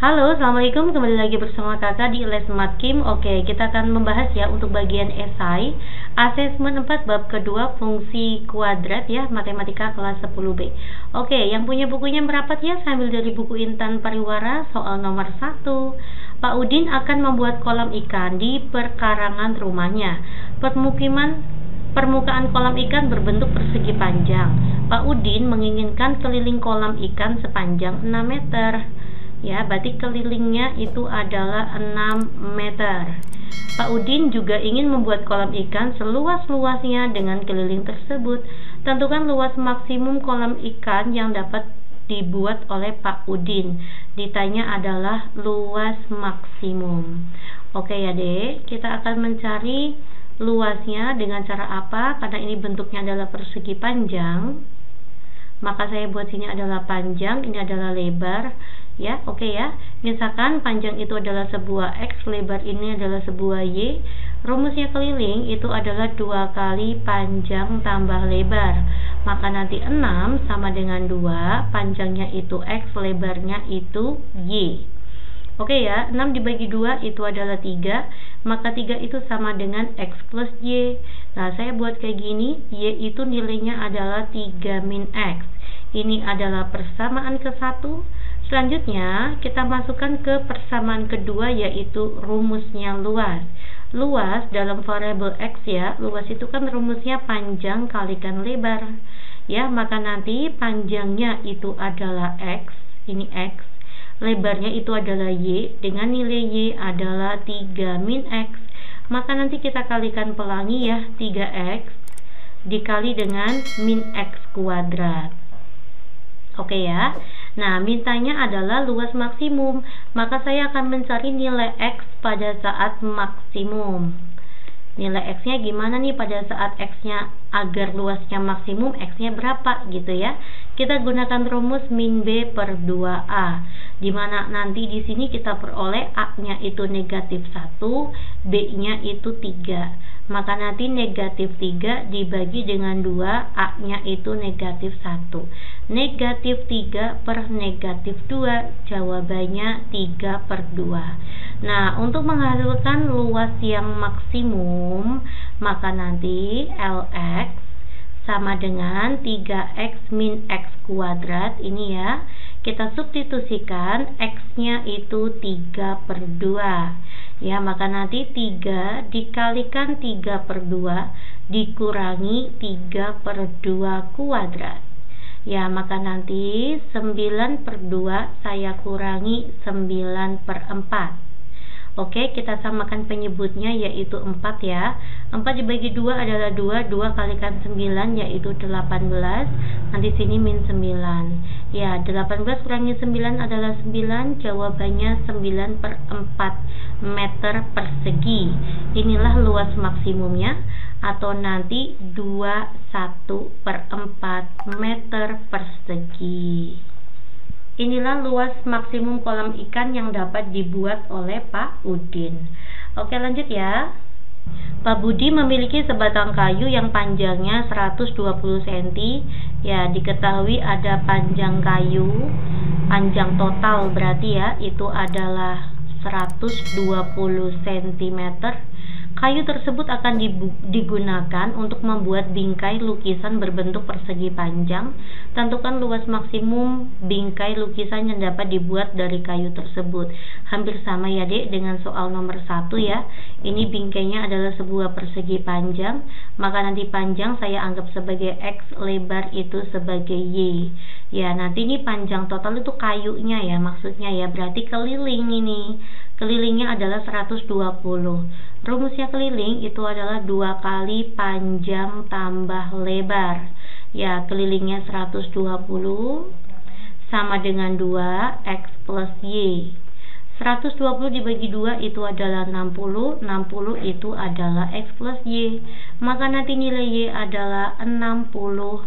Halo, assalamualaikum. Kembali lagi bersama kakak di Les Matkim. Oke, kita akan membahas ya untuk bagian esai asesmen 4 bab kedua fungsi kuadrat ya, matematika kelas 10B. Oke, yang punya bukunya merapat ya, sambil dari buku Intan Pariwara, soal nomor 1. Pak Udin akan membuat kolam ikan di perkarangan rumahnya. Permukaan kolam ikan berbentuk persegi panjang. Pak Udin menginginkan keliling kolam ikan sepanjang 6 meter. Ya, berarti kelilingnya itu adalah 6 meter. Pak Udin juga ingin membuat kolam ikan seluas-luasnya dengan keliling tersebut. Tentukan luas maksimum kolam ikan yang dapat dibuat oleh Pak Udin. Ditanya adalah luas maksimum. Oke ya dek, kita akan mencari luasnya dengan cara apa? Karena ini bentuknya adalah persegi panjang, maka saya buat sini adalah panjang, ini adalah lebar. Ya, oke ya. Misalkan panjang itu adalah sebuah X, lebar ini adalah sebuah Y. Rumusnya keliling itu adalah 2 kali panjang tambah lebar. Maka nanti 6 sama dengan 2, panjangnya itu X, lebarnya itu Y. Oke ya, 6 dibagi 2 itu adalah 3, maka 3 itu sama dengan X plus Y. Nah, saya buat kayak gini, Y itu nilainya adalah 3 min X. Ini adalah persamaan ke-1. Selanjutnya, kita masukkan ke persamaan kedua, yaitu rumusnya luas. Luas dalam variabel X ya, luas itu kan rumusnya panjang kalikan lebar. Ya, maka nanti panjangnya itu adalah X, ini X. Lebarnya itu adalah Y, dengan nilai Y adalah 3 min X. Maka nanti kita kalikan pelangi ya, 3X dikali dengan min X kuadrat. Oke ya. Nah, mintanya adalah luas maksimum, maka saya akan mencari nilai X pada saat maksimum. Nilai X-nya gimana nih pada saat X-nya agar luasnya maksimum, X-nya berapa gitu ya. Kita gunakan rumus min B per 2A, dimana nanti di sini kita peroleh A-nya itu negatif 1, B-nya itu 3. Maka nanti negatif 3 dibagi dengan 2, A-nya itu negatif 1. Negatif 3 per negatif 2, jawabannya 3 per 2. Nah, untuk menghasilkan luas yang maksimum, maka nanti Lx sama dengan 3x min x kuadrat. Ini ya, kita substitusikan x-nya itu 3 per 2. Ya, maka nanti 3 dikalikan 3 per 2 dikurangi 3 per 2 kuadrat. Ya, maka nanti 9 per 2 saya kurangi 9 per 4. Oke, kita samakan penyebutnya yaitu 4 ya. 4 dibagi 2 adalah 2, 2 kalikan 9 yaitu 18. Nanti sini min 9. Ya, 18 kurangi 9 adalah 9, jawabannya 9 per 4 meter persegi. Inilah luas maksimumnya, atau nanti 21 per 4 meter persegi. Inilah luas maksimum kolam ikan yang dapat dibuat oleh Pak Udin. Oke, lanjut ya. Pak Budi memiliki sebatang kayu yang panjangnya 120 cm. Ya, diketahui ada panjang kayu, panjang total berarti ya, itu adalah 120 cm. Kayu tersebut akan digunakan untuk membuat bingkai lukisan berbentuk persegi panjang. Tentukan luas maksimum bingkai lukisan yang dapat dibuat dari kayu tersebut. Hampir sama ya dek dengan soal nomor 1 ya. Ini bingkainya adalah sebuah persegi panjang, maka nanti panjang saya anggap sebagai X, lebar itu sebagai Y. Ya, nanti ini panjang total itu kayunya ya, maksudnya ya, berarti keliling ini. Kelilingnya adalah 120. Rumusnya keliling itu adalah 2 kali panjang tambah lebar. Ya, kelilingnya 120 sama dengan 2X plus Y. 120 dibagi 2 itu adalah 60. 60 itu adalah X plus Y. Maka nanti nilai Y adalah 60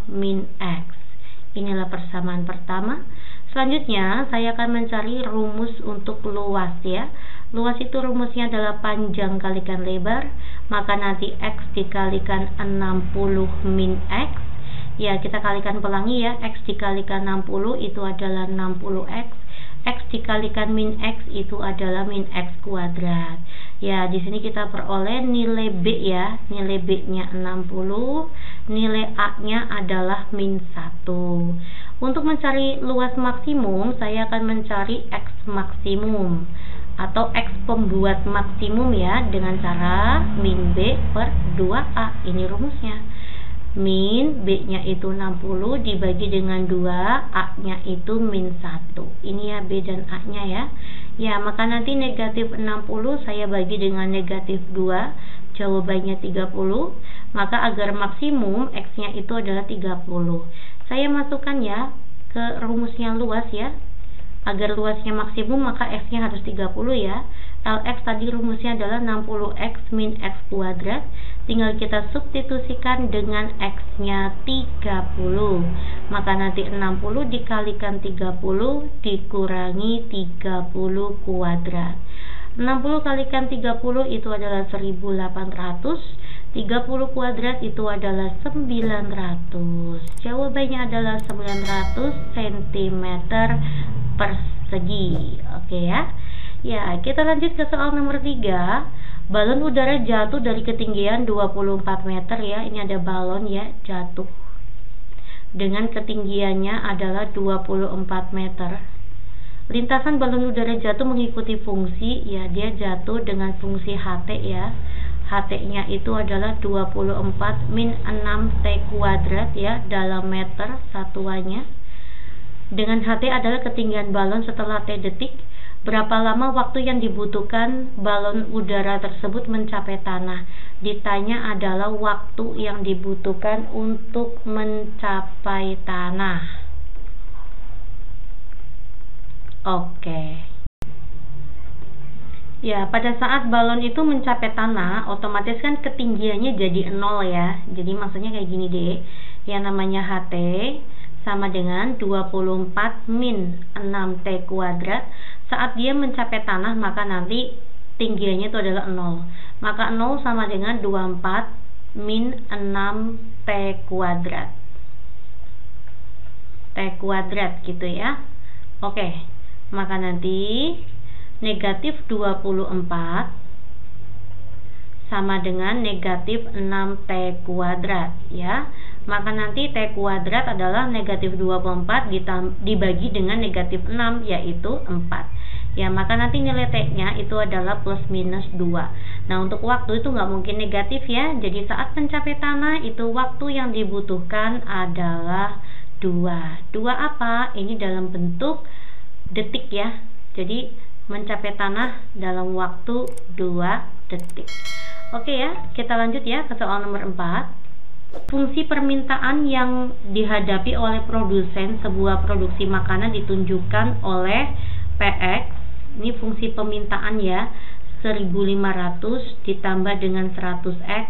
min X. Inilah persamaan pertama. Selanjutnya saya akan mencari rumus untuk luas ya. Luas itu rumusnya adalah panjang kalikan lebar, maka nanti X dikalikan 60 min X. Ya, kita kalikan pelangi ya, X dikalikan 60 itu adalah 60X. X dikalikan min X itu adalah min X kuadrat. Ya, di sini kita peroleh nilai B ya. Nilai B-nya 60, nilai A-nya adalah min 1. Untuk mencari luas maksimum, saya akan mencari X maksimum atau X pembuat maksimum ya, dengan cara min B per 2A. Ini rumusnya. Min B-nya itu 60 dibagi dengan 2, A-nya itu min 1. Ini ya B dan A-nya ya. Ya, maka nanti negatif 60 saya bagi dengan negatif 2, jawabannya 30. Maka agar maksimum X-nya itu adalah 30. Saya masukkan ya ke rumusnya luas ya. Agar luasnya maksimum maka X-nya harus 30 ya. Lx tadi rumusnya adalah 60X min X kuadrat. Tinggal kita substitusikan dengan X-nya 30. Maka nanti 60 dikalikan 30 dikurangi 30 kuadrat. 60 kalikan 30 itu adalah 1800. 30 kuadrat itu adalah 900. Jawabannya adalah 900 cm persegi. Oke ya. Ya, kita lanjut ke soal nomor 3. Balon udara jatuh dari ketinggian 24 meter ya. Ini ada balon ya, jatuh dengan ketinggiannya adalah 24 meter. Lintasan balon udara jatuh mengikuti fungsi ya, dia jatuh dengan fungsi HT ya. HT-nya itu adalah 24 min 6T kuadrat ya, dalam meter satuannya. Dengan HT adalah ketinggian balon setelah T detik. Berapa lama waktu yang dibutuhkan balon udara tersebut mencapai tanah? Ditanya adalah waktu yang dibutuhkan untuk mencapai tanah. Oke. Ya, pada saat balon itu mencapai tanah, otomatis kan ketinggiannya jadi 0 ya. Jadi maksudnya kayak gini deh. Yang namanya HT sama dengan 24 min 6T kuadrat. Saat dia mencapai tanah maka nanti tinggiannya itu adalah 0. Maka 0 sama dengan 24 min 6T kuadrat. T kuadrat gitu ya. Oke. Maka nanti negatif 24 sama dengan negatif 6T kuadrat ya. Maka nanti T kuadrat adalah negatif 24 dibagi dengan negatif 6 yaitu 4 ya. Maka nanti nilai T-nya itu adalah plus minus 2. Nah, untuk waktu itu nggak mungkin negatif ya. Jadi saat mencapai tanah itu waktu yang dibutuhkan adalah 2. 2 apa? Ini dalam bentuk detik ya. Jadi mencapai tanah dalam waktu 2 detik. Oke ya, kita lanjut ya ke soal nomor 4. Fungsi permintaan yang dihadapi oleh produsen sebuah produksi makanan ditunjukkan oleh PX. Ini fungsi permintaan ya, 1500 ditambah dengan 100X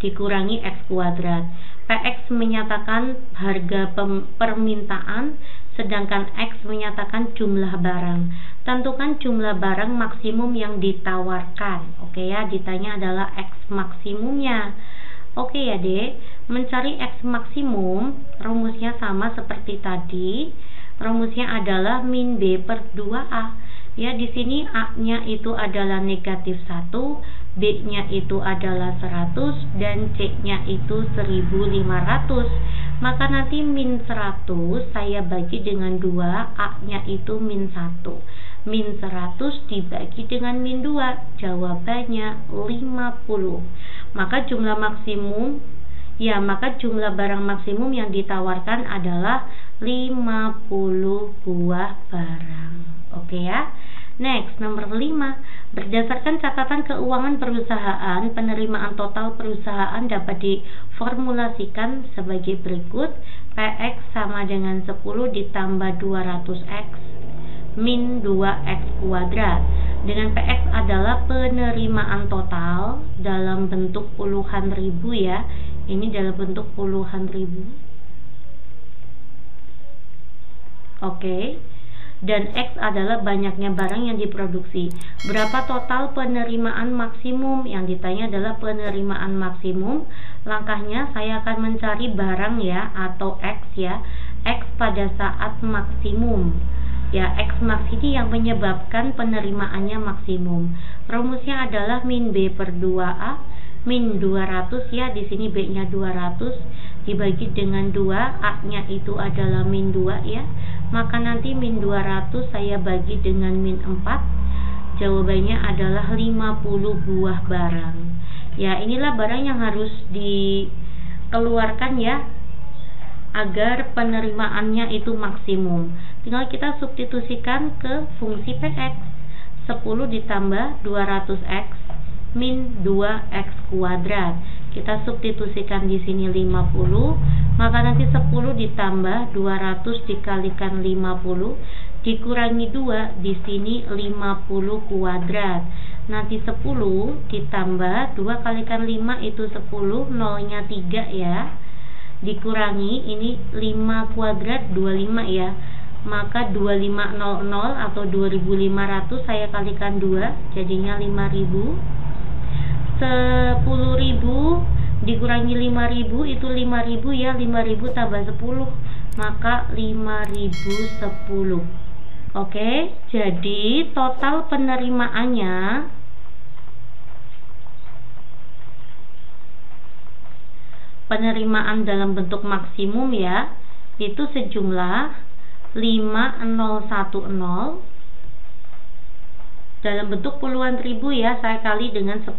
dikurangi X kuadrat. PX menyatakan harga permintaan, sedangkan X menyatakan jumlah barang. Tentukan jumlah barang maksimum yang ditawarkan. Oke ya, ditanya adalah X maksimumnya. Oke ya dek, mencari X maksimum rumusnya sama seperti tadi. Rumusnya adalah min B per 2A. Ya, di sini A-nya itu adalah negatif 1, B-nya itu adalah 100, dan C-nya itu 1500. Maka nanti min 100 saya bagi dengan 2, A-nya itu min 1. Min 100 dibagi dengan min 2, jawabannya 50. Maka jumlah maksimum ya, maka jumlah barang maksimum yang ditawarkan adalah 50 buah barang. Oke ya. Next, nomor 5. Berdasarkan catatan keuangan perusahaan, penerimaan total perusahaan dapat diformulasikan sebagai berikut. PX sama dengan 10 ditambah 200X min 2X kuadrat. Dengan PX adalah penerimaan total dalam bentuk puluhan ribu ya. Ini dalam bentuk puluhan ribu. Oke. Dan X adalah banyaknya barang yang diproduksi. Berapa total penerimaan maksimum? Yang ditanya adalah penerimaan maksimum. Langkahnya saya akan mencari barang ya, atau X ya. X pada saat maksimum. Ya, X max ini yang menyebabkan penerimaannya maksimum. Rumusnya adalah min B per 2A min 200 ya, di sini B-nya 200 dibagi dengan 2, A-nya itu adalah min 2 ya. Maka nanti min 200 saya bagi dengan min 4. Jawabannya adalah 50 buah barang. Ya, inilah barang yang harus dikeluarkan ya, agar penerimaannya itu maksimum. Tinggal kita substitusikan ke fungsi Px. 10 ditambah 200x min 2x kuadrat. Kita substitusikan di sini 50, maka nanti 10 ditambah 200 dikalikan 50 dikurangi 2, di sini 50 kuadrat. Nanti 10 ditambah 2 kalikan 5 itu 10, nolnya 3 ya. Dikurangi ini 5 kuadrat 25 ya. Maka 2500 atau 2500 saya kalikan 2 jadinya 5000. 10.000 dikurangi 5.000 itu 5.000 ya, 5.000 tambah 10 maka 5.010. Oke, jadi total penerimaannya dalam bentuk maksimum ya, itu sejumlah 5010 dalam bentuk puluhan ribu ya, saya kali dengan 10.000.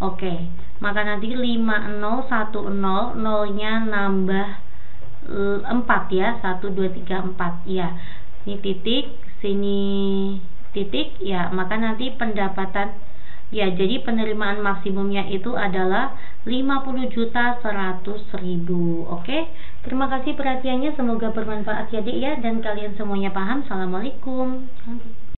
Oke, maka nanti 5010 nolnya nambah 4 ya, 1 2 3 4 ya. Ini titik, sini titik ya, maka nanti pendapatan ya, jadi penerimaan maksimumnya itu adalah 50.100.000. Oke, terima kasih perhatiannya, semoga bermanfaat ya Dik ya, dan kalian semuanya paham. Assalamualaikum.